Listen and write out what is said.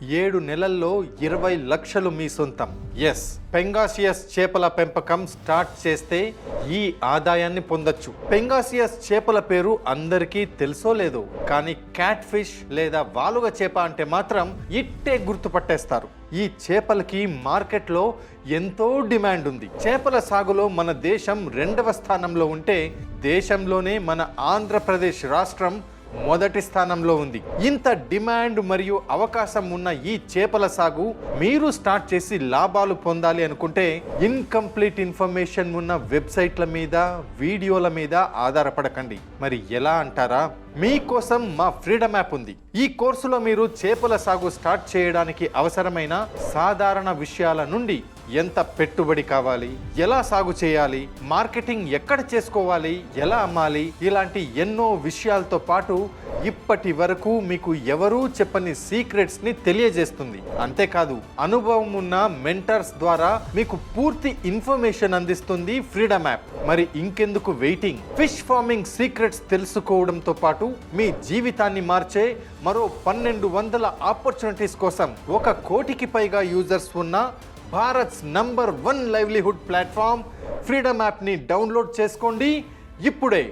7 నెలల్లో 20 లక్షలు మీ సొంతం. ఎస్, పెంగాసియస్ చేపల పెంపకం స్టార్ట్ చేస్తే ఈ ఆదాయాన్ని పొందొచ్చు. పెంగాసియస్ చేపల పేరు అందరికీ తెలుసో లేదో, కానీ క్యాట్ ఫిష్ లేదా వాలుగ చేప అంటే మాత్రం ఇట్టే గుర్తుపట్టేస్తారు. ఈ చేపలకి మార్కెట్లో ఎంతో డిమాండ్ ఉంది. చేపల సాగులో మన దేశం 2వ స్థానంలో ఉంటే దేశంలోనే మన ఆంధ్రప్రదేశ్ రాష్ట్రం మొదటి స్థానంలో ఉంది. ఇంత డిమాండ్ మరియు అవకాశం ఉన్న ఈ చేపల సాగు మీరు స్టార్ట్ చేసి లాభాలు పొందాలి అనుకుంటే ఇన్కంప్లీట్ ఇన్ఫర్మేషన్ ఉన్న వెబ్సైట్ల మీద, వీడియోల మీద ఆధారపడకండి. మరి ఎలా అంటారా? మీకోసం మా ఫ్రీడమ్ యాప్ ఉంది. ఈ కోర్సులో మీరు చేపల సాగు స్టార్ట్ చేయడానికి అవసరమైన సాధారణ విషయాల నుండి ఎంత పెట్టుబడి కావాలి, ఎలా సాగు చేయాలి, మార్కెటింగ్ ఎక్కడ చేసుకోవాలి, ఎలా అమ్మాలి, ఇలాంటి ఎన్నో విషయాలతో పాటు ఇప్పటి వరకు మీకు ఎవరూ చెప్పని సీక్రెట్స్ ని తెలియజేస్తుంది. అంతేకాదు అనుభవం ఉన్న మెంటర్స్ ద్వారా మీకు పూర్తి ఇన్ఫర్మేషన్ అందిస్తుంది ఫ్రీడమ్ యాప్. మరి ఇంకెందుకు వెయిటింగ్? ఫిష్ ఫార్మింగ్ సీక్రెట్స్ తెలుసుకోవడంతో పాటు మీ జీవితాన్ని మార్చే మరో 1200 ఆపర్చునిటీస్ కోసం 1 కోటికి పైగా యూజర్స్ ఉన్న Bharats number 1 livelihood platform freedom యాప్ని డౌన్లోడ్ చేసుకోండి ఇప్పుడే.